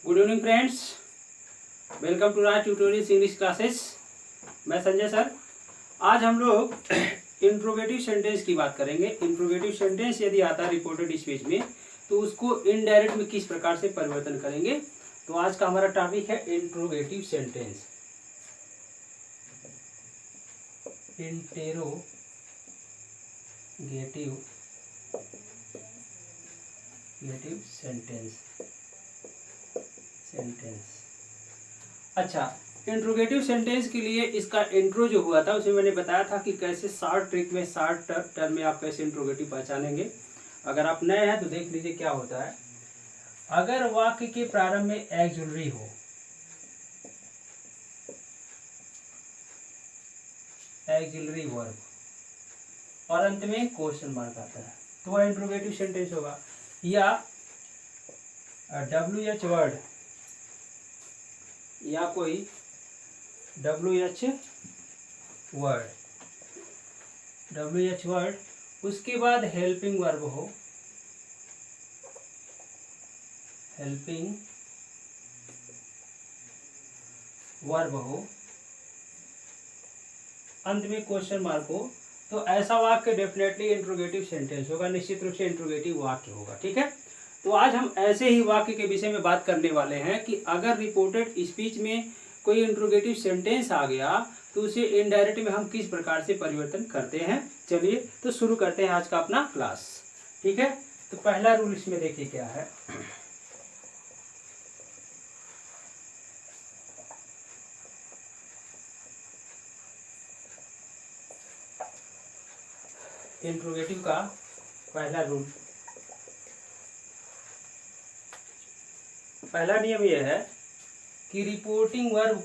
Good evening friends, welcome to Raj tutorials English classes. मैं Sanjay sir. आज हम लोग इंट्रोगेटिव सेंटेंस की बात करेंगे। इंट्रोगेटिव सेंटेंस यदि आता है रिपोर्टेड स्पीच में तो उसको इनडायरेक्ट में किस प्रकार से परिवर्तन करेंगे। तो आज का हमारा टॉपिक है इंट्रोगेटिव सेंटेंस। Interrogative sentence. अच्छा, इंट्रोगेटिव सेंटेंस के लिए इसका इंट्रो जो हुआ था उसमें मैंने बताया था कि कैसे शॉर्ट ट्रिक में शॉर्ट टर्म में आप कैसे इंट्रोगेटिव पहचानेंगे। अगर आप नए हैं तो देख लीजिए क्या होता है। अगर वाक्य के प्रारंभ में एक्सुलरी हो, एक्सुलरी वर्ब, और अंत में क्वेश्चन मार्क आता है तो वह इंट्रोगेटिव सेंटेंस होगा। या WH वर्ड या कोई WH वर्ड उसके बाद हेल्पिंग वर्ब हो, हेल्पिंग वर्ब हो, अंत में क्वेश्चन मार्क हो, तो ऐसा वाक्य डेफिनेटली इंट्रोगेटिव सेंटेंस होगा, निश्चित रूप से इंट्रोगेटिव वाक्य होगा। ठीक है, तो आज हम ऐसे ही वाक्य के विषय में बात करने वाले हैं कि अगर रिपोर्टेड स्पीच में कोई इंट्रोगेटिव सेंटेंस आ गया तो उसे इनडायरेक्ट में हम किस प्रकार से परिवर्तन करते हैं। चलिए तो शुरू करते हैं आज का अपना क्लास। ठीक है, तो पहला रूल इसमें देखिए क्या है। इंट्रोगेटिव का पहला रूल, पहला नियम यह है कि रिपोर्टिंग वर्ब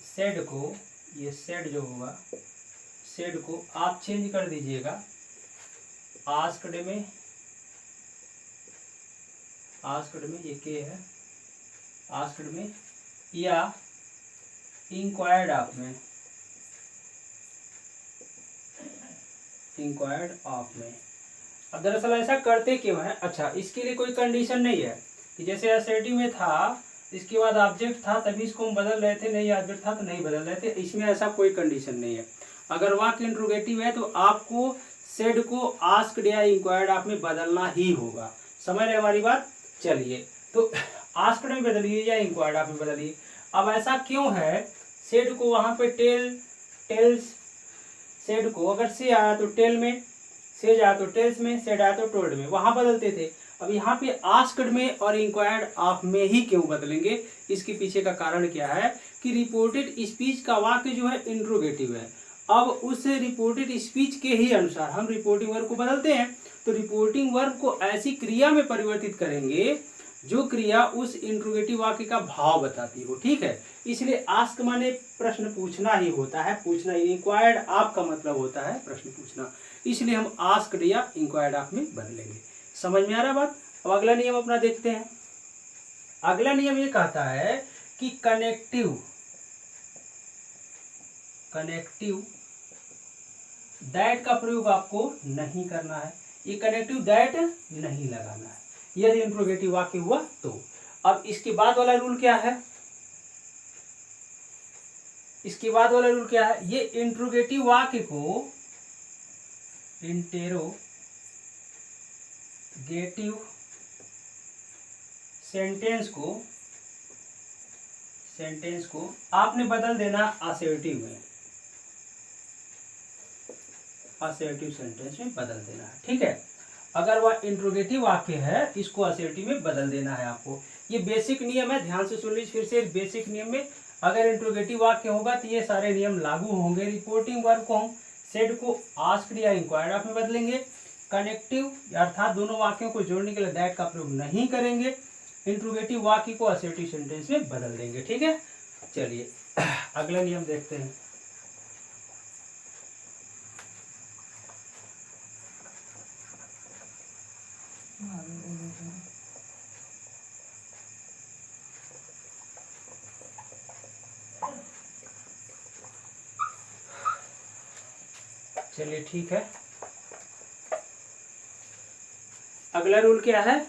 सेड को, ये सेड जो होगा, सेड को आप चेंज कर दीजिएगा आस्क्ड में, ये के है, आस्क्ड में या इंक्वायर्ड ऑफ में, अब दरअसल ऐसा करते क्यों है। अच्छा, इसके लिए कोई कंडीशन नहीं है कि जैसे असर्टिव में था इसके बाद ऑब्जेक्ट था तभी इसको हम बदल रहे थे, नहीं ऑब्जेक्ट था तो नहीं बदल रहे थे। इसमें ऐसा कोई कंडीशन नहीं है। अगर वाक्य इंट्रोगेटिव है तो आपको सेड को आस्क्ड या इंक्वायर्ड ऑफ में बदलना ही होगा। समझ रहे हमारी बात। चलिए, तो आस्क्ड में बदलिए या इंक्वायर्ड ऑफ में बदलिए। अब ऐसा क्यों है, सेड को वहां पे टेल्स, सेड को अगर से आया तो टेल में, से जाया तो टेल्स में, सेड आया तो टोल्ड में, वहां बदलते थे। अब यहाँ पे आस्क्ड में और इंक्वायर्ड ऑफ में ही क्यों बदलेंगे। इसके पीछे का कारण क्या है कि रिपोर्टेड स्पीच का वाक्य जो है इंट्रोगेटिव है। अब उस रिपोर्टेड स्पीच के ही अनुसार हम रिपोर्टिंग वर्ब को बदलते हैं। तो रिपोर्टिंग वर्ब को ऐसी क्रिया में परिवर्तित करेंगे जो क्रिया उस इंट्रोगेटिव वाक्य का भाव बताती हो। ठीक है, इसलिए आस्क माने प्रश्न पूछना ही होता है, पूछना ही। इंक्वायर्ड आपका मतलब होता है प्रश्न पूछना, इसलिए हम आस्क्ड या इंक्वायर्ड ऑफ में बदलेंगे। समझ में आ रहा बात। अब अगला नियम अपना देखते हैं। अगला नियम ये कहता है कि कनेक्टिव दैट का प्रयोग आपको नहीं करना है। ये कनेक्टिव दैट नहीं लगाना है यदि इंट्रोगेटिव वाक्य हुआ तो। अब इसके बाद वाला रूल क्या है, ये इंट्रोगेटिव वाक्य को, इंटेरोगेटिव सेंटेंस को आपने बदल देना असर्टिव में, असर्टिव सेंटेंस में बदल देना है। ठीक है, अगर वह इंट्रोगेटिव वाक्य है इसको असर्टिव में बदल देना है आपको। ये बेसिक नियम है, ध्यान से सुन लीजिए फिर से। बेसिक नियम में अगर इंट्रोगेटिव वाक्य होगा तो ये सारे नियम लागू होंगे। रिपोर्टिंग वर्ब को हम सेड को आस्क्ड या इंक्वायर्ड ऑफ में बदलेंगे। कनेक्टिव अर्थात दोनों वाक्यों को जोड़ने के लिए दैट का प्रयोग नहीं करेंगे। इंट्रोगेटिव वाक्य को असर्टिव सेंटेंस में बदल देंगे। ठीक है, चलिए अगला नियम देखते हैं। चलिए ठीक है। अगला रूल क्या है?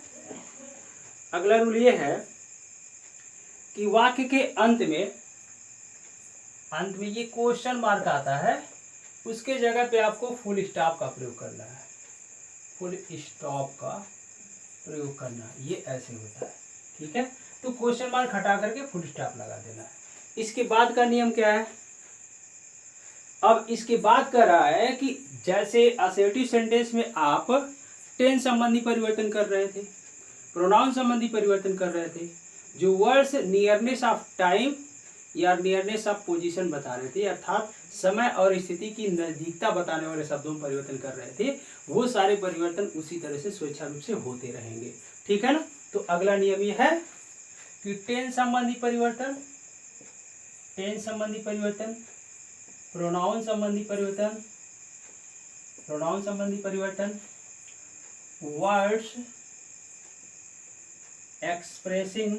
अगला रूल ये है कि वाक्य के अंत में ये क्वेश्चन मार्क आता है, उसके जगह पे आपको फुल स्टॉप का प्रयोग करना है। फुल स्टॉप का प्रयोग करना है, ये ऐसे होता है, ठीक है। तो क्वेश्चन मार्क हटा करके फुल स्टॉप लगा देना है। इसके बाद का नियम क्या है? अब इसके बाद कह रहा है कि जैसे असर्टिव सेंटेंस में आप टेंस संबंधी परिवर्तन कर रहे थे, प्रोनाउन संबंधी परिवर्तन कर रहे थे, जो वर्ड्स नियरनेस ऑफ टाइम या नियरनेस ऑफ पोजीशन बता रहे थे, अर्थात समय और स्थिति की नजदीकता बताने वाले शब्दों में परिवर्तन कर रहे थे, वो सारे परिवर्तन उसी तरह से स्वेच्छा रूप से होते रहेंगे, ठीक है ना। तो अगला नियम ये है कि टेंस संबंधी परिवर्तन, टेंस संबंधी परिवर्तन, प्रोनाउन संबंधी परिवर्तन, प्रोनाउन संबंधी परिवर्तन, words expressing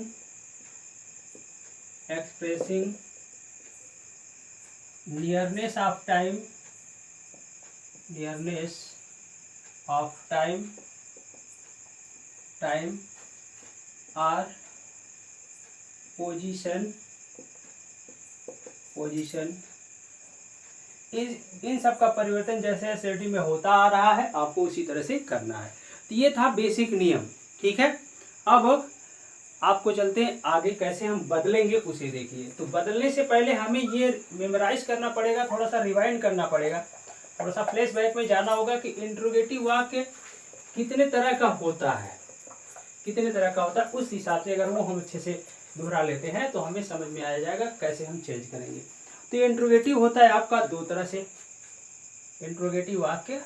nearness of time, nearness of time और पोजीशन इन सब का परिवर्तन जैसे असर्टिव में होता आ रहा है, आपको उसी तरह से करना है। तो ये था बेसिक नियम, ठीक है। अब आपको चलते हैं आगे, कैसे हम बदलेंगे उसे देखिए। तो बदलने से पहले हमें ये मेमोराइज करना पड़ेगा, थोड़ा सा रिवाइंड करना पड़ेगा, थोड़ा सा फ्लैशबैक में जाना होगा कि इंट्रोगेटिव वाक्य कितने तरह का होता है, कितने तरह का होता है। उस हिसाब से अगर वो हम अच्छे से दोहरा लेते हैं तो हमें समझ में आ जाएगा कैसे हम चेंज करेंगे। तो इंट्रोगेटिव होता है आपका दो तरह से। इंट्रोगेटिव वाक्य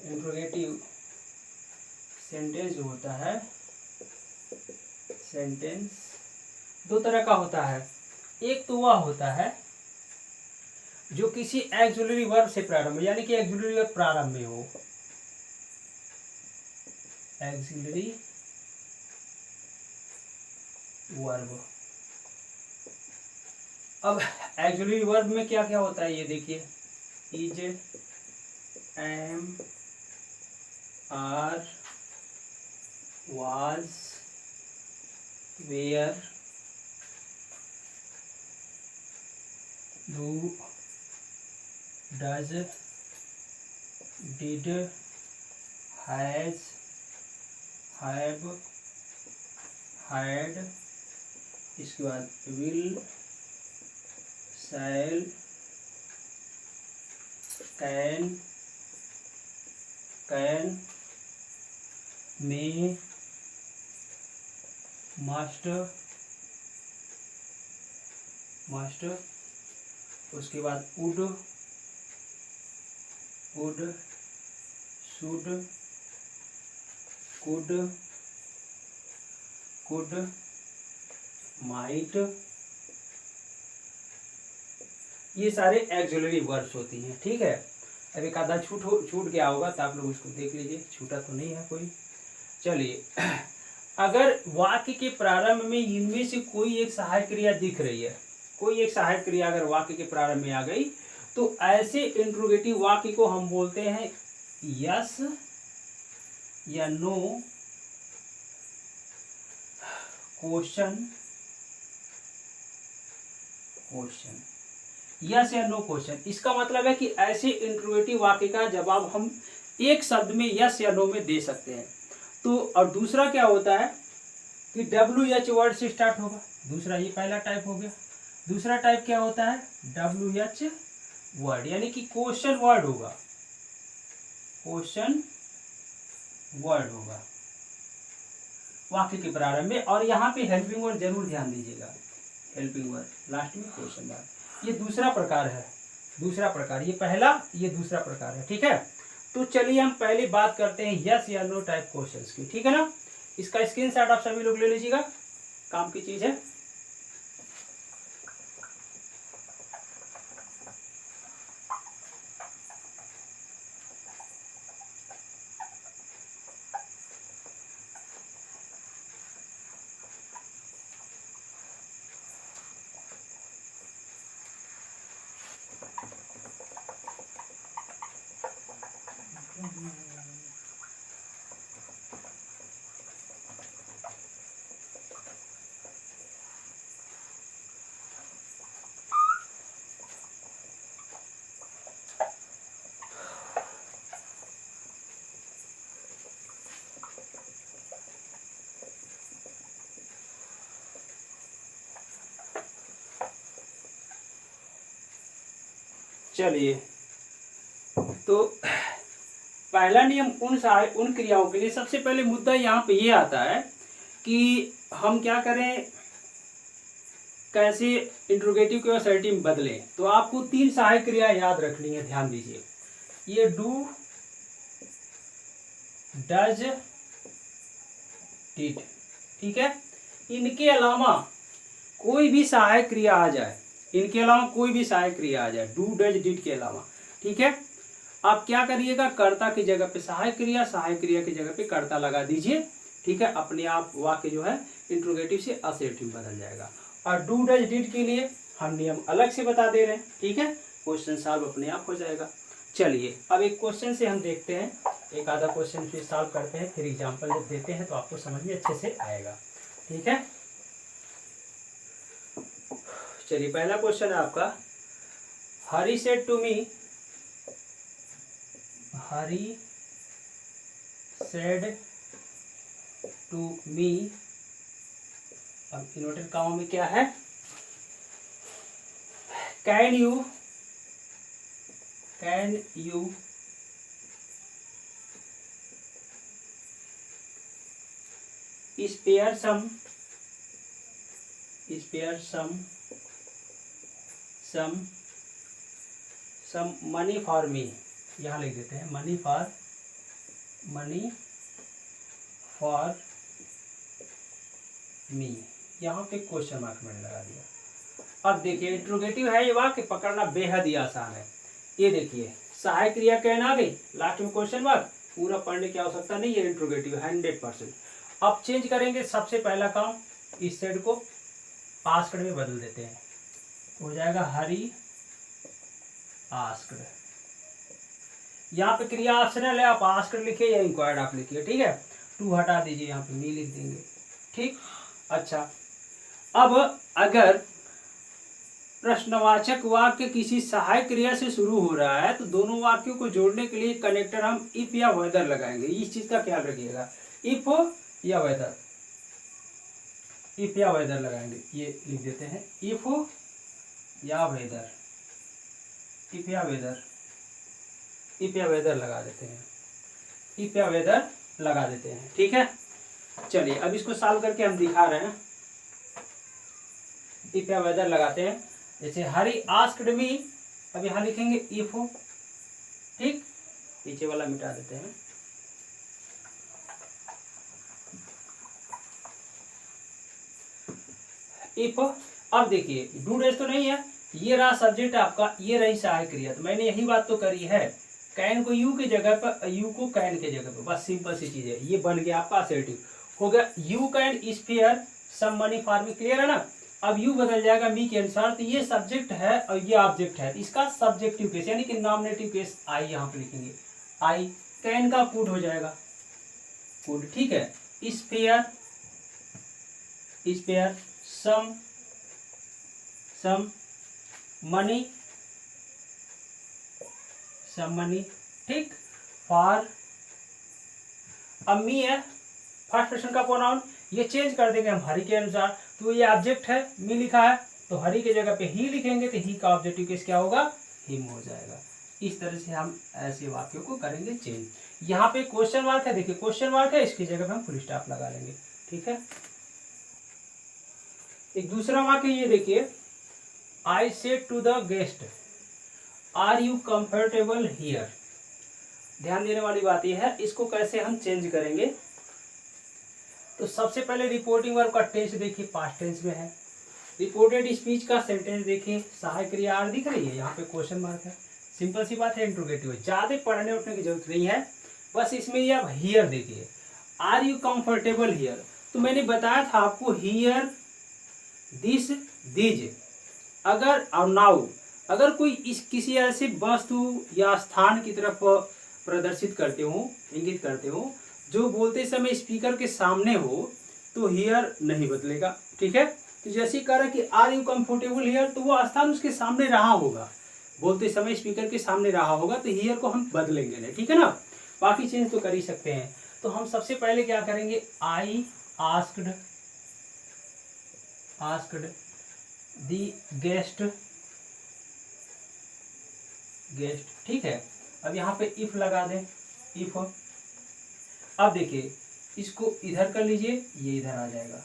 इंट्रोगेटिव सेंटेंस जो होता है, सेंटेंस दो तरह का होता है। एक तो वह होता है जो किसी एक्सिलरी वर्ब से प्रारंभ, यानी कि एक्सिलरी वर्ब प्रारंभ में हो, एक्सिलरी वर्ब। अब एक्सिलरी वर्ब में क्या क्या होता है ये देखिए, is, am, are, was, were, do, does, did, has, have, had, इसके बाद will, shall, can, may, must, उसके बाद वुड, शुड, कुड, माइट, ये सारे एक्सिलरी वर्ब्स होती हैं, ठीक है। अब एक आधा छूट गया होगा तो आप लोग उसको देख लीजिए, छूटा तो नहीं है कोई। चलिए, अगर वाक्य के प्रारंभ में इनमें से कोई एक सहायक क्रिया दिख रही है, कोई एक सहायक क्रिया अगर वाक्य के प्रारंभ में आ गई, तो ऐसे इंट्रोगेटिव वाक्य को हम बोलते हैं यस या नो क्वेश्चन, यस या नो क्वेश्चन। इसका मतलब है कि ऐसे इंट्रोगेटिव वाक्य का जवाब हम एक शब्द में यस या नो में दे सकते हैं। तो और दूसरा क्या होता है कि WH वर्ड से स्टार्ट होगा, दूसरा, ये पहला टाइप हो गया। दूसरा टाइप क्या होता है, WH वर्ड, यानी कि क्वेश्चन वर्ड होगा, क्वेश्चन वर्ड होगा वाक्य के प्रारंभ में। और यहाँ पे हेल्पिंग वर्ड जरूर ध्यान दीजिएगा, हेल्पिंग वर्ड लास्ट में क्वेश्चन वर्ड। ये दूसरा प्रकार है, दूसरा प्रकार, ये पहला, ये दूसरा प्रकार है, ठीक है। तो चलिए हम पहले बात करते हैं यस या नो टाइप क्वेश्चंस की, ठीक है ना। इसका स्क्रीनशॉट आप सभी लोग ले लीजिएगा, काम की चीज है। चलिए, तो पहला नियम उन क्रियाओं के लिए सबसे पहले मुद्दा यहाँ पे ये आता है कि हम क्या करें, कैसे इंट्रोगेटिव को असर्टिव में बदलें। तो आपको 3 सहायक क्रिया याद रखनी है, ध्यान दीजिए। ये डू, डज, डिड, ठीक है। इनके अलावा कोई भी सहायक क्रिया आ जाए, इनके अलावा कोई भी सहायक क्रिया आ जाए, डू डज डिड के अलावा, ठीक है, आप क्या करिएगा, कर्ता की जगह पे सहायक क्रिया, सहायक क्रिया की जगह पे कर्ता लगा दीजिए, ठीक है। अपने आप वाक्य जो है इंट्रोगेटिव से असर्टिव बदल जाएगा। और डू डज डिड के लिए हम नियम अलग से बता दे रहे हैं, ठीक है। क्वेश्चन सॉल्व अपने आप हो जाएगा। चलिए, अब एक क्वेश्चन से हम देखते हैं, एक आधा क्वेश्चन फिर सॉल्व करते हैं, फिर एग्जाम्पल जब देते हैं तो आपको समझ में अच्छे से आएगा, ठीक है। चलिए, पहला क्वेश्चन है आपका, Hari said to me, Hari said to me, अब इन्वर्टेड कॉमा में क्या है, can you spare some money for me, यहाँ लिख देते हैं money for me, यहाँ पे क्वेश्चन मार्क मैंने लगा दिया। अब देखिए, इंट्रोगेटिव है ये वाक्य, पकड़ना बेहद ही आसान है। ये देखिए, सहायक क्रिया कैन आ गई, लास्ट में क्वेश्चन मार्क, पूरा पढ़ने की आवश्यकता नहीं है, इंट्रोगेटिव 100%। अब चेंज करेंगे, सबसे पहला काम, इस सेड को आस्क्ड में बदल देते हैं, हो जाएगा हरी आस्क्ड। यहाँ पे क्रिया ऑप्शनल है, आप आस्क्ड लिखिए या इंक्वायर्ड आप लिखिए, ठीक है। टू हटा दीजिए, यहाँ पे मी लिख देंगे, ठीक। अच्छा, अब अगर प्रश्नवाचक वाक्य किसी सहायक क्रिया से शुरू हो रहा है तो दोनों वाक्यों को जोड़ने के लिए कनेक्टर हम इफ या वेदर लगाएंगे। इस चीज का ख्याल रखिएगा, इफ या वेदर, इफ या वेदर लगाएंगे। ये लिख देते हैं, इफ या वेदर, इफ या वेदर, इफ या वेदर लगा देते हैं, इफ या वेदर लगा देते हैं, ठीक है। चलिए, अब इसको सॉल्व करके हम दिखा रहे हैं। इफ या वेदर लगाते हैं, जैसे हरी आस्क्ड मी, अब यहां लिखेंगे इफ, ठीक, पीछे वाला मिटा देते हैं। इफ, अब देखिए, डू डज तो नहीं है, ये रहा सब्जेक्ट आपका, ये रही सहायक क्रिया। तो मैंने यही बात तो करी है, कैन को यू की जगह पर, यू को कैन के जगह पर, बस सिंपल सी चीज है। ये बन गया आपका असर्टिव, हो गया you can spare some money for me, clear है ना। अब यू बदल जाएगा मी के अनुसार, तो ये सब्जेक्ट है और ये ऑब्जेक्ट है, इसका सब्जेक्टिव केस यानी कि नॉमिनेटिव केस आई यहाँ पे लिखेंगे, आई। कैन का कुड हो जाएगा, कुड, ठीक है। स्पेयर सम मनी, ठीक, फॉर, अब मी है फर्स्ट पर्सन का प्रोनाउन, ये चेंज कर देंगे हम हरी के अनुसार। तो ये ऑब्जेक्ट है, मी लिखा है, तो हरी के जगह पे ही लिखेंगे, तो ही का ऑब्जेक्टिव केस क्या होगा, हिम हो जाएगा। इस तरह से हम ऐसे वाक्यों को करेंगे चेंज। यहाँ पे क्वेश्चन मार्क है, देखिए क्वेश्चन मार्क है, इसकी जगह पे हम फुल स्टॉप लगा लेंगे, ठीक है। एक दूसरा वाक्य ये देखिए, I said to the guest, are you comfortable here. ध्यान देने वाली बात यह है, इसको कैसे हम चेंज करेंगे। तो सबसे पहले रिपोर्टिंग वर्ब का टेंस देखिए, पास्ट टेंस में है। रिपोर्टेड स्पीच का सेंटेंस देखिए, सहायक क्रिया आर दिख रही है, यहाँ पे क्वेश्चन मार्क है, सिंपल सी बात है, इंट्रोगेटिव है, ज्यादा पढ़ने उठने की जरूरत नहीं है। बस इसमें ये आप हियर देखिए, आर यू कंफर्टेबल हियर, तो मैंने बताया था आपको हियर, दिस, दीज, अगर और नाउ, अगर कोई इस किसी ऐसे वस्तु या स्थान की तरफ प्रदर्शित करते हो, इंगित करते हो, जो बोलते समय स्पीकर के सामने हो, तो हियर नहीं बदलेगा, ठीक है। तो जैसे कह रहा कि आर यू कंफर्टेबल हियर, तो वो स्थान उसके सामने रहा होगा, बोलते समय स्पीकर के सामने रहा होगा, तो हियर को हम बदलेंगे नहीं, ठीक है ना। बाकी चेंज तो कर ही सकते हैं। तो हम सबसे पहले क्या करेंगे, I asked the guest guest, ठीक है। अब यहाँ पे इफ लगा दें, इफ। अब देखिए इसको इधर कर लीजिए, ये इधर आ जाएगा,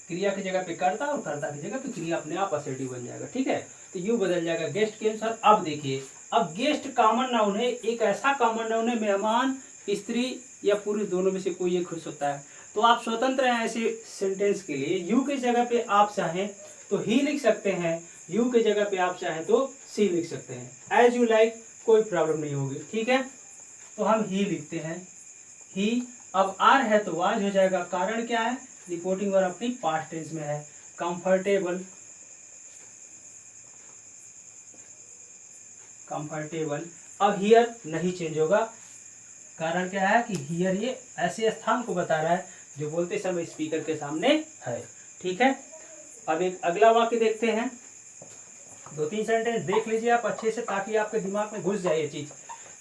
क्रिया की जगह पे कर्ता और कर्ता की जगह पे क्रिया अपने आप असर्टिव बन जाएगा, ठीक है। तो यू बदल जाएगा गेस्ट के अनुसार। अब देखिए, अब गेस्ट कॉमन नाउन है, एक ऐसा कॉमन नाउन है, मेहमान स्त्री या पुरुष दोनों में से कोई एक हो सकता है। तो आप स्वतंत्र हैं ऐसे सेंटेंस के लिए। यू की जगह पे आप चाहें तो ही लिख सकते हैं, यू की जगह पे आप चाहें तो सी लिख सकते हैं, एज यू लाइक, कोई प्रॉब्लम नहीं होगी, ठीक है। तो हम ही लिखते हैं, ही। अब आर है तो वाज हो जाएगा, कारण क्या है, रिपोर्टिंग वर्ब अपनी पास्ट टेंस में है, कंफर्टेबल, कंफर्टेबल। अब हियर नहीं चेंज होगा, कारण क्या है कि हियर ये ऐसे स्थान को बता रहा है जो बोलते समय स्पीकर के सामने है, ठीक है। अब एक अगला वाक्य देखते हैं, 2-3 सेंटेंस देख लीजिए आप अच्छे से, ताकि आपके दिमाग में घुस जाए ये चीज,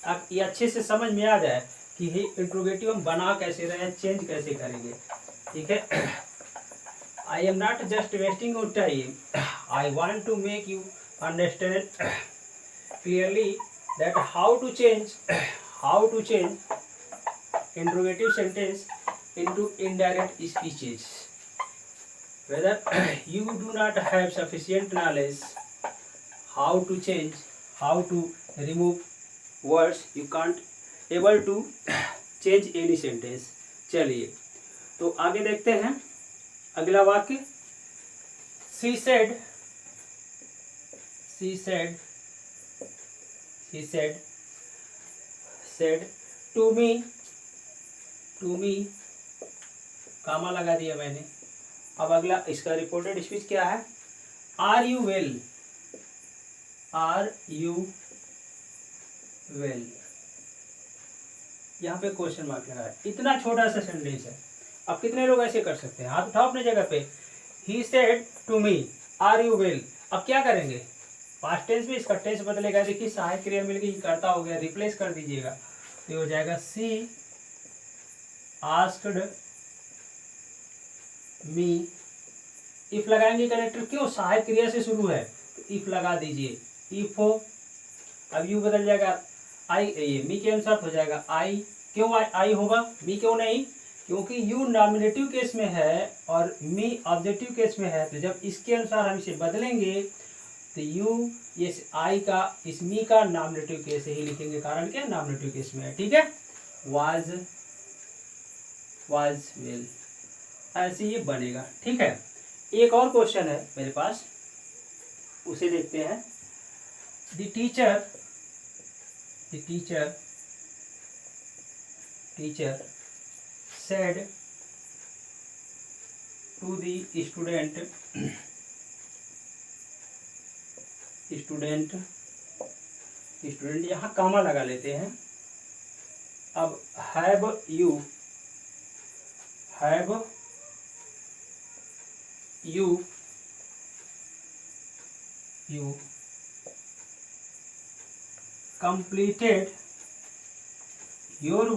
आप ये अच्छे से समझ में आ जाए कि ये इंट्रोगेटिव हम बना कैसे रहे हैं, चेंज कैसे करेंगे, ठीक है। I am not just wasting your time, I want to make you understand clearly that how to change interrogative sentence into indirect speeches, whether you do not have sufficient knowledge how to remove words, you can't able to change any sentence। चलिए तो आगे देखते हैं अगला वाक्य, she said to me, कामा लगा दिया मैंने। अब अगला इसका रिपोर्टेड स्पीच क्या है, आर यू वेल, यहाँ पे क्वेश्चन मार्क लगा है, इतना छोटा सा सेंटेंस है। अब कितने लोग ऐसे कर सकते हैं, हाथ उठाओ अपने जगह पे। He said to me are you well, अब क्या करेंगे, पास्ट टेंस में इसका टेंस बदलेगा, देखिए सहायक क्रिया मिल गई, करता हो गया, रिप्लेस कर दीजिएगा तो हो जाएगा सी आस्क्ड मी। इफ लगाएंगे करेक्टर, क्यों, सहायक क्रिया से शुरू है तो इफ लगा दीजिए, इफ हो। अब यू बदल जाएगा आई, ये मी के अनुसार हो जाएगा आई, क्यों आई होगा, मी क्यों नहीं, क्योंकि यू नॉमिनेटिव केस में है और मी ऑब्जेक्टिव केस में है। तो जब इसके अनुसार हम इसे बदलेंगे तो यू ये आई का इस मी का नॉमिनेटिव केस ही लिखेंगे, कारण क्या, नॉमिनेटिव केस में है, ठीक है। वाज वेल, ऐसे ये बनेगा, ठीक है। एक और क्वेश्चन है मेरे पास, उसे देखते हैं। The teacher said to the student, यहाँ कामा लगा लेते हैं। अब have you completed your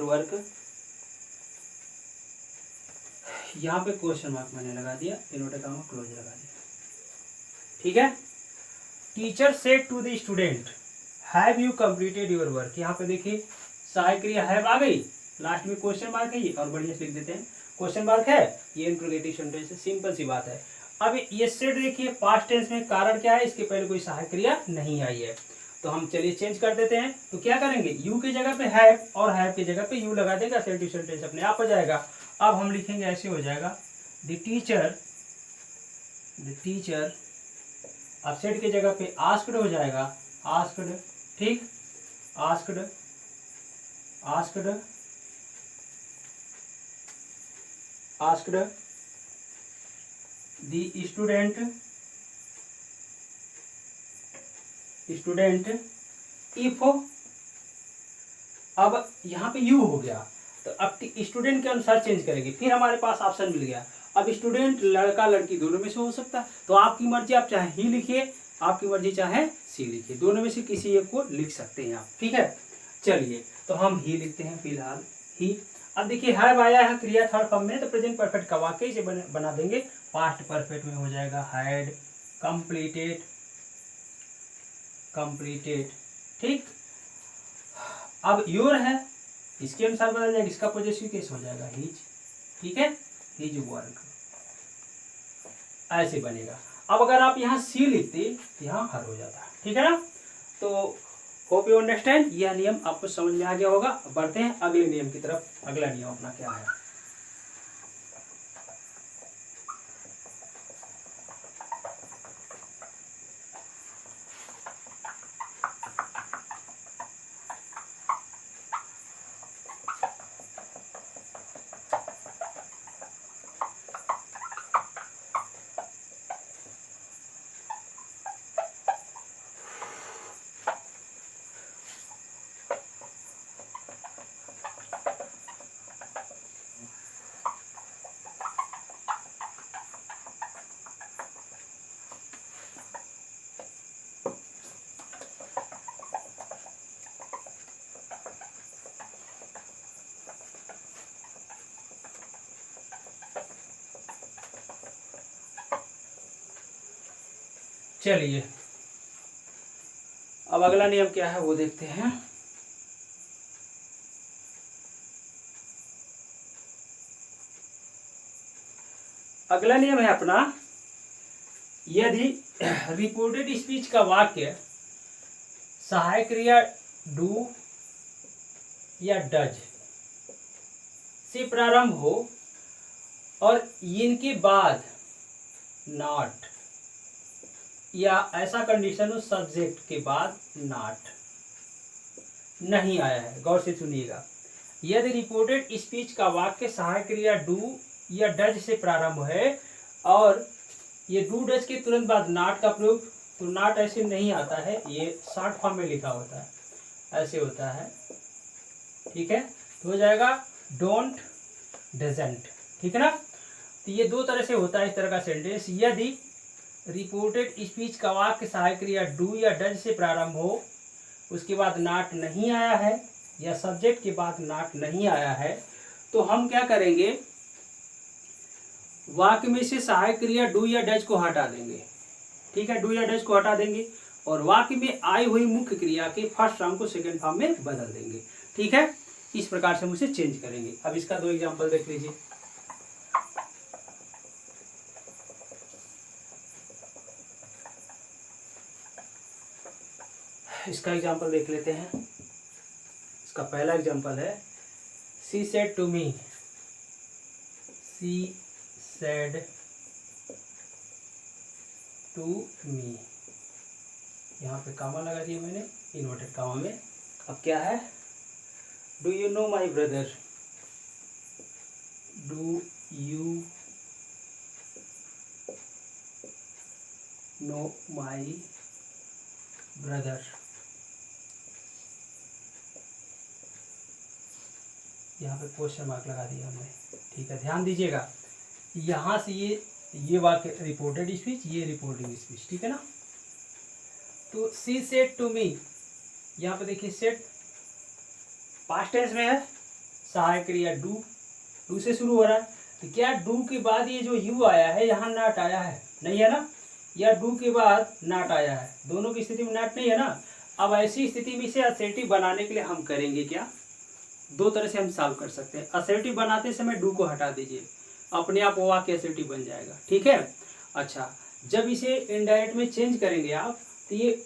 work, यहाँ पे क्वेश्चन मार्क मैंने लगा दिया, इन्वर्टेड कॉमा क्लोज लगा दिया, ठीक है। Teacher said to the student have you completed your work, यहाँ पे देखिए सहायक क्रिया हैव आ गई, लास्ट में क्वेश्चन मार्क है, ये और बढ़िया से लिख देते हैं, क्वेश्चन मार्क है, ये इंट्रोगेटिव सेंटेंस है, सिंपल सी बात है। अब ये सेड देखिए पास्ट टेंस में, कारण क्या है, इसके पहले कोई सहायक क्रिया नहीं आई है, तो हम चलिए चेंज कर देते हैं। तो क्या करेंगे, यू की जगह पे हैव और हैव की जगह पे यू लगा देगा, असर्टिव सेंटेंस अपने आप हो जाएगा। अब हम लिखेंगे ऐसे हो जाएगा, द टीचर, अब सेड की जगह पे आस्क्ड हो जाएगा, आस्क्ड, ठीक, आस्क्ड द स्टूडेंट इफ, अब यहाँ पे यू हो गया तो अब स्टूडेंट के अनुसार चेंज करेंगे, फिर हमारे पास ऑप्शन मिल गया। अब स्टूडेंट लड़का लड़की दोनों में से हो सकता है, तो आपकी मर्जी, आप चाहे ही लिखिए, आपकी मर्जी चाहे सी लिखिए, दोनों में से किसी एक को लिख सकते हैं आप, ठीक है। चलिए तो हम ही लिखते हैं फिलहाल, ही। अब देखिए हैव आया है क्रिया थर्ड फॉर्म में, तो प्रेजेंट परफेक्ट का वाक्य इसे बना देंगे पास्ट परफेक्ट में हो जाएगा हैड कंप्लीटेड, कंप्लीटेड। ठीक, अब योर है, इसके अनुसार बदल जाएगा, इसका पॉजेसिव केस हो जाएगा हिज। ठीक है, हिज वर्क, ऐसे बनेगा। अब अगर आप यहाँ सी लिखते तो यहाँ हर हो जाता। ठीक है ना, तो होप यू अंडरस्टैंड, यह नियम आपको समझ में आ गया होगा। बढ़ते हैं अगले नियम की तरफ। अगला नियम अपना क्या है? चलिए अब अगला नियम क्या है वो देखते हैं। अगला नियम है अपना, यदि रिपोर्टेड स्पीच का वाक्य सहायक क्रिया डू या डज से प्रारंभ हो और इनके बाद नॉट या ऐसा कंडीशन हो सब्जेक्ट के बाद नॉट नहीं आया है। गौर से सुनिएगा, यदि रिपोर्टेड स्पीच का वाक्य सहायक क्रिया डू या डज से प्रारंभ है और ये डू डज के तुरंत बाद नॉट का प्रयोग, तो नॉट ऐसे नहीं आता है, ये शॉर्ट फॉर्म में लिखा होता है, ऐसे होता है। ठीक है, तो हो जाएगा डोंट डजंट। ठीक है ना, तो ये दो तरह से होता है इस तरह का सेंटेंस। यदि रिपोर्टेड स्पीच का वाक्य सहायक क्रिया डू या डज से प्रारंभ हो, उसके बाद नॉट नहीं आया है या सब्जेक्ट के बाद नॉट नहीं आया है, तो हम क्या करेंगे, वाक्य में से सहायक क्रिया डू या डज को हटा देंगे। ठीक है, डू या डज को हटा देंगे और वाक्य में आई हुई मुख्य क्रिया के फर्स्ट फॉर्म को सेकंड फॉर्म में बदल देंगे। ठीक है, इस प्रकार से हम उसे चेंज करेंगे। अब इसका दो एग्जांपल देख लीजिए। इसका एग्जांपल देख लेते हैं। इसका पहला एग्जांपल है, she said to me, she said to me, यहाँ पे कामा लगा दिया मैंने, इन्वर्टेड कामा में। अब क्या है, do you know my brother, do you know my brother. यहाँ पे क्वेश्चन मार्क लगा दिया हमने। ठीक है, ध्यान दीजिएगा, यहाँ से ये वाक्य रिपोर्टेड स्पीच, ये रिपोर्टिंग स्पीच। ठीक है ना, तो शी सेड टू मी, यहाँ पे देखिए सेड पास्ट टेंस में है, सहायक क्रिया डू, डू से शुरू हो रहा है, तो क्या डू के बाद ये जो यू आया है यहाँ नॉट आया है? नहीं है ना, या डू के बाद नॉट आया है? दोनों की स्थिति में नॉट नहीं है ना। अब ऐसी स्थिति में इसे असर्टिव बनाने के लिए हम करेंगे क्या, दो तरह से हम सॉल्व कर सकते हैं। असर्टिव बनाते समय डू को हटा दीजिए, अपने आप वो वाक्य असर्टिव बन जाएगा। ठीक है, अच्छा, जब इसे इनडायरेक्ट में चेंज करेंगे आप, तो ये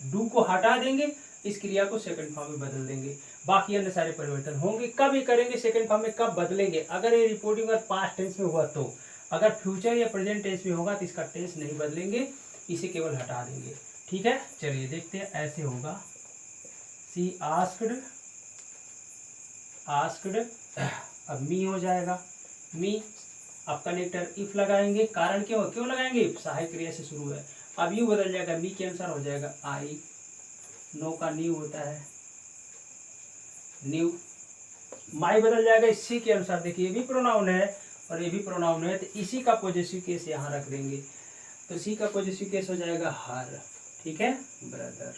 डू को हटा देंगे, इस क्रिया को सेकंड फॉर्म में बदल देंगे, बाकी अन्य सारे परिवर्तन होंगे। कब ये करेंगे सेकंड फॉर्म में, कब बदलेंगे? अगर ये रिपोर्टिंग और पास्ट टेंस में हुआ तो, अगर फ्यूचर या प्रेजेंट टेंस में होगा तो इसका टेंस नहीं बदलेंगे, इसे केवल हटा देंगे। ठीक है, चलिए देखते हैं, ऐसे होगा, सी आस्क्ड, आस्क्ड, अब मी हो जाएगा, मी, अब कनेक्टर इफ लगाएंगे, कारण क्यों लगाएंगे, इफ सहायक क्रिया से शुरू है। अब यू बदल जाएगा, मी के अनुसार हो जाएगा आई, नो का न्यू होता है, न्यू, माई बदल जाएगा इसी के अनुसार। देखिए ये भी प्रोनाउन है और ये भी प्रोनाउन है, तो इसी का पॉजिटिव केस यहाँ रख देंगे, तो इसी का पॉजिटिव केस हो जाएगा हर। ठीक है, ब्रदर,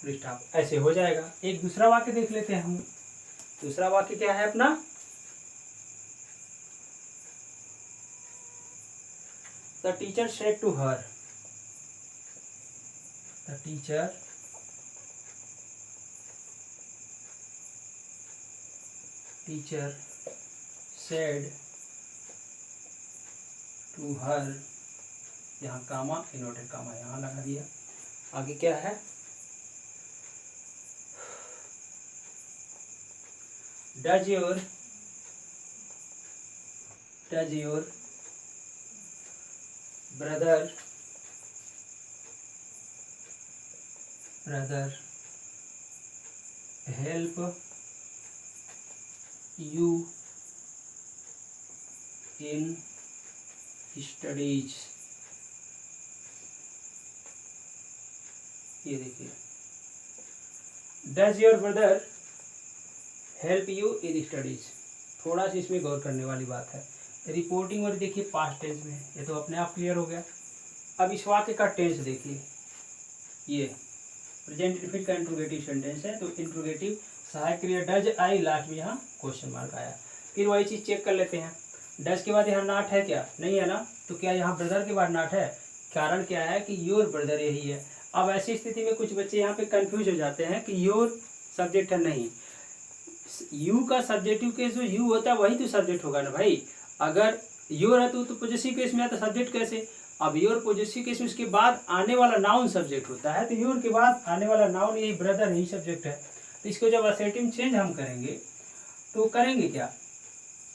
फुल स्टॉप, ऐसे हो जाएगा। एक दूसरा वाक्य देख लेते हैं हम। दूसरा वाक्य क्या है अपना, the teacher said to her, the teacher said to her, यहाँ कामा, इन्वर्टेड कामा यहाँ लगा दिया। आगे क्या है, does your brother help you in studies. ये देखिए, does your brother help you in studies, थोड़ा सा इसमें गौर करने वाली बात है। रिपोर्टिंग और देखिए पास्ट टेंस में, ये तो अपने आप क्लियर हो गया। अब इस वाक्य का टेंस देखिए, ये प्रेजेंट इंडेफिनिट का इंट्रोगेटिव सेंटेंस है, तो इंट्रोगेटिव सहायक क्रिया डज आई, लास्ट में यहाँ क्वेश्चन मार्क आया। फिर वही चीज चेक कर लेते हैं, डज के बाद यहाँ नॉट है क्या, नहीं है ना, तो क्या यहाँ ब्रदर के बाद नॉट है, कारण क्या है कि योर ब्रदर यही है। अब ऐसी स्थिति में कुछ बच्चे यहाँ पे कंफ्यूज हो जाते हैं कि योर सब्जेक्ट है, नहीं, यू का सब्जेक्टिव केस जो यू होता है वही तो सब्जेक्ट होगा ना भाई। अगर योर है तो पॉजेसिव केस में आता सब्जेक्ट कैसे, अब योर पॉजेसिव केस में उसके बाद आने वाला नाउन सब्जेक्ट होता है, तो योर के बाद आने वाला नाउन यही ब्रदर यही सब्जेक्ट है। तो इसको जब असर्टिव चेंज हम करेंगे तो करेंगे क्या,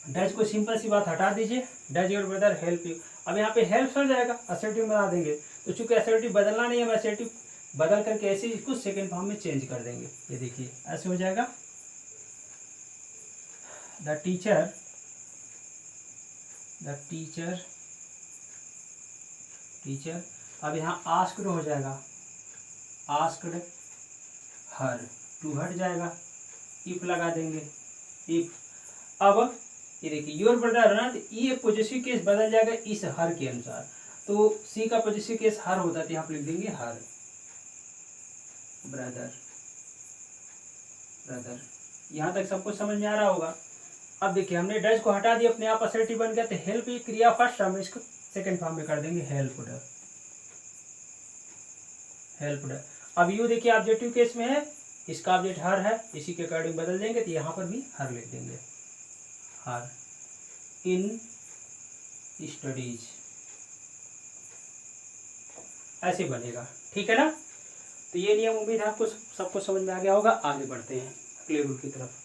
डज को सिंपल सी बात हटा दीजिए, does your brother help you. अब यहाँ पे हेल्प सर जाएगा, असर्टिव बना देंगे, तो चूंकि असर्टिव बदलना नहीं है, हम असर्टिव बदल करके ऐसे इसको सेकंड फॉर्म में चेंज कर देंगे। ये देखिए ऐसे हो जाएगा, द टीचर, अब यहाँ आस्क्ड हो जाएगा, आस्क्ड हर, टू हट जाएगा, इफ लगा देंगे, इफ। अब ये देखिए योर ब्रदर है ना, तो ये पॉजेसिव केस बदल जाएगा इस हर के अनुसार, तो सी का पॉजेसिव केस हर होता है, तो यहाँ पे लिख देंगे हर ब्रदर। यहाँ तक सबको समझ में आ रहा होगा। अब देखिए हमने डज को हटा दिया, अपने आप असर्टिव बन गया, तो हेल्प ये क्रिया फर्स्ट फॉर्म में, इसको सेकंड फॉर्म में कर देंगे हेल्प्ड। अब यू देखिए ऑब्जेक्टिव केस में है, इसका ऑब्जेक्ट हर है, इसी के अकॉर्डिंग बदल देंगे, तो यहाँ पर भी हर लिख देंगे, हर इन स्टडीज, ऐसे बनेगा, ठीक है ना। तो ये नियम उम्मीद है आपको सबको समझ में आ गया होगा। आगे बढ़ते हैं अगले रूल की तरफ।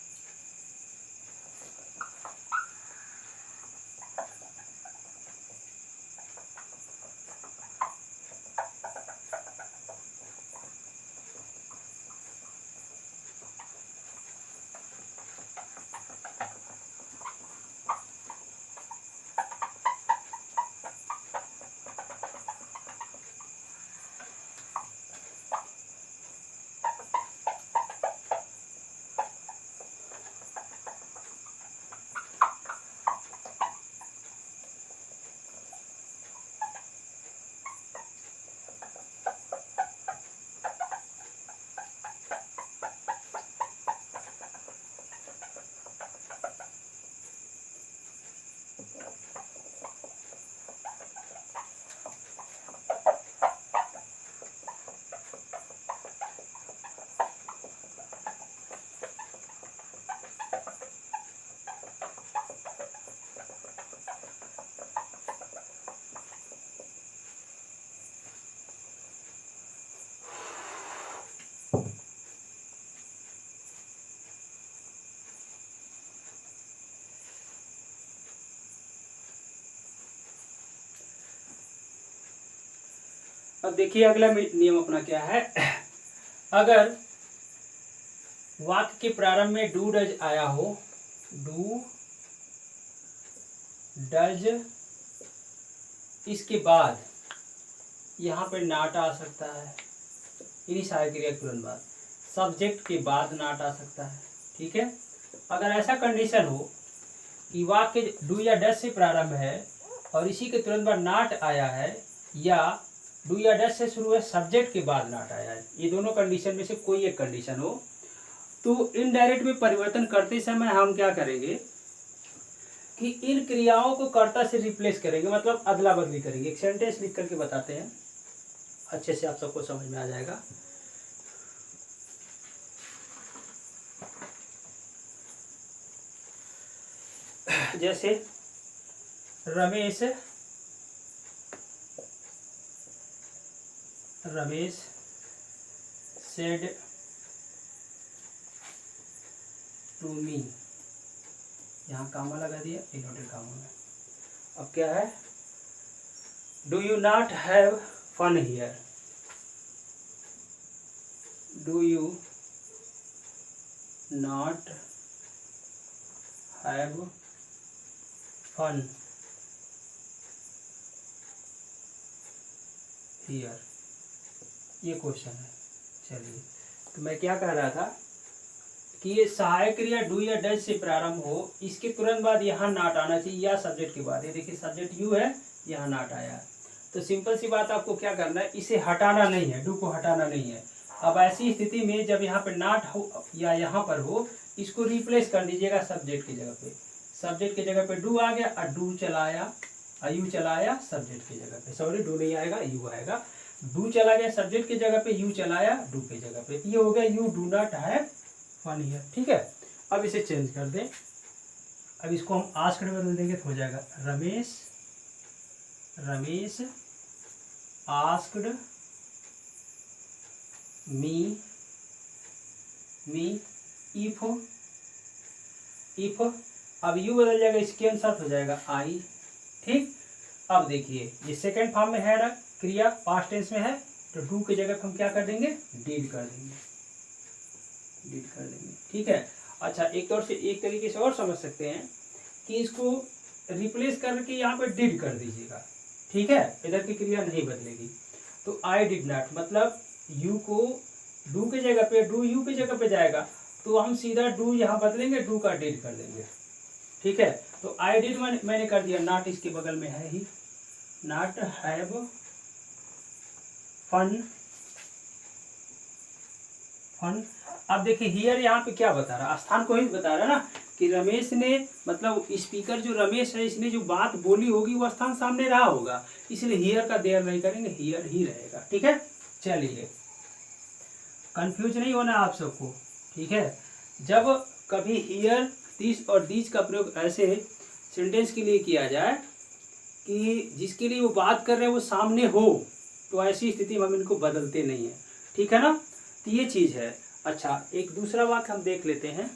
अब देखिए अगला नियम अपना क्या है, अगर वाक्य के प्रारंभ में डू डज आया हो, डू डज, इसके बाद यहाँ पे नॉट आ सकता है, इन्हीं सहायक क्रिया के तुरंत बाद, सब्जेक्ट के बाद नॉट आ सकता है, ठीक है। अगर ऐसा कंडीशन हो कि वाक्य डू या डज से प्रारंभ है और इसी के तुरंत बाद नॉट आया है, या डू या डज से शुरू है, सब्जेक्ट के बाद नॉट आया है, ये दोनों कंडीशन में से कोई एक कंडीशन हो, तो इनडायरेक्ट में परिवर्तन करते समय हम क्या करेंगे कि इन क्रियाओं को कर्ता से रिप्लेस करेंगे, मतलब अदला बदली करेंगे। एक सेंटेंस लिख करके बताते हैं, अच्छे से आप सबको समझ में आ जाएगा। जैसे रमेश सेड टू मी, यहाँ कामा लगा दिया, इनवर्टेड कामा में। अब क्या है, do you not have fun here, do you not have fun here, ये क्वेश्चन है। चलिए, तो मैं क्या कह रहा था कि ये सहायक क्रिया डू या डज से प्रारंभ हो, इसके तुरंत बाद यहाँ नॉट आना चाहिए या सब्जेक्ट के बाद। ये देखिए सब्जेक्ट यू है, यहाँ नॉट आया, तो सिंपल सी बात आपको क्या करना है, इसे हटाना नहीं है, डू को हटाना नहीं है। अब ऐसी स्थिति में जब यहाँ पे नॉट हो या यहाँ पर हो, इसको रिप्लेस कर दीजिएगा सब्जेक्ट की जगह पे। सब्जेक्ट की जगह पे डू आ गया और डू चला आया, यू चला आया सब्जेक्ट की जगह पे, सॉरी डू नहीं आएगा, यू आएगा। डू चला गया सब्जेक्ट की जगह पे, यू चला आया डू की जगह पे, ये हो गया you do not have fun here. ठीक है, अब इसे चेंज कर दें, अब इसको हम आस्क्ड में बदल देंगे तो हो जाएगा रमेश आस्क्ड मी इफ अब यू बदल जाएगा, इसके अनुसार हो जाएगा आई। ठीक, अब देखिए ये सेकेंड फॉर्म में है ना, क्रिया पास्ट टेंस में है, तो डू की जगह हम क्या कर देंगे, डिड कर देंगे। ठीक है, अच्छा एक तरीके से और समझ सकते हैं कि इसको रिप्लेस करके यहाँ पे डिड कर दीजिएगा। ठीक है, इधर की क्रिया नहीं बदलेगी, तो आई डिड नॉट, मतलब यू को डू की जगह पे, डू यू की जगह पे जाएगा, तो हम सीधा डू यहाँ बदलेंगे, डू का डिड कर देंगे। ठीक है, तो आई डिड मैंने कर दिया, नॉट इसके बगल में है ही, नॉट हैव फन। अब देखिए हियर यहाँ पे क्या बता रहा, स्थान को ही बता रहा ना कि रमेश ने, मतलब स्पीकर जो रमेश है, इसने जो बात बोली होगी वो स्थान सामने रहा होगा, इसलिए हियर का देयर नहीं करेंगे, हियर ही रहेगा। ठीक है, चलिए कंफ्यूज नहीं होना आप सबको। ठीक है, जब कभी हियर, दिस और दीज का प्रयोग ऐसे सेंटेंस के लिए किया जाए कि जिसके लिए वो बात कर रहे हैं वो सामने हो, तो ऐसी स्थिति में हम इनको बदलते नहीं है। ठीक है ना, तो ये चीज़ है। अच्छा, एक दूसरा वाक्य हम देख लेते हैं,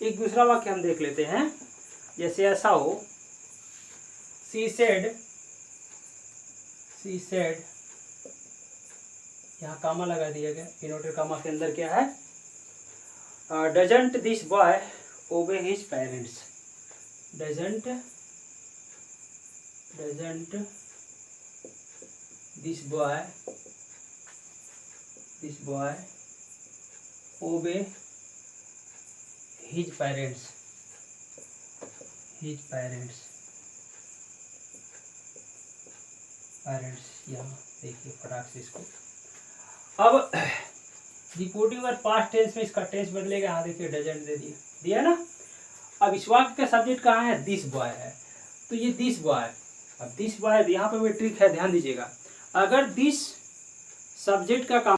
एक दूसरा वाक्य हम देख लेते हैं। जैसे ऐसा हो, शी सेड, यहाँ कामा लगा दिया गया, इनवर्टेड कामा के अंदर क्या है, डजंट दिस बॉय ओबे his parents, doesn't this boy ओबे हिज पेरेंट्स, यहाँ देखिए फटाक से इसको। अब रिपोर्टिंग और पास्ट टेंस में इसका टेंस बदलेगा, यहाँ देखिए डजंट दे दिया ना। अब इस वाक्य का सब्जेक्ट कहाँ है, दिस बॉय है, तो ये दिस बॉय, अब दिस बॉय यहाँ पे भी ट्रिक है, ध्यान दीजिएगा। अगर दिस सब्जेक्ट का काम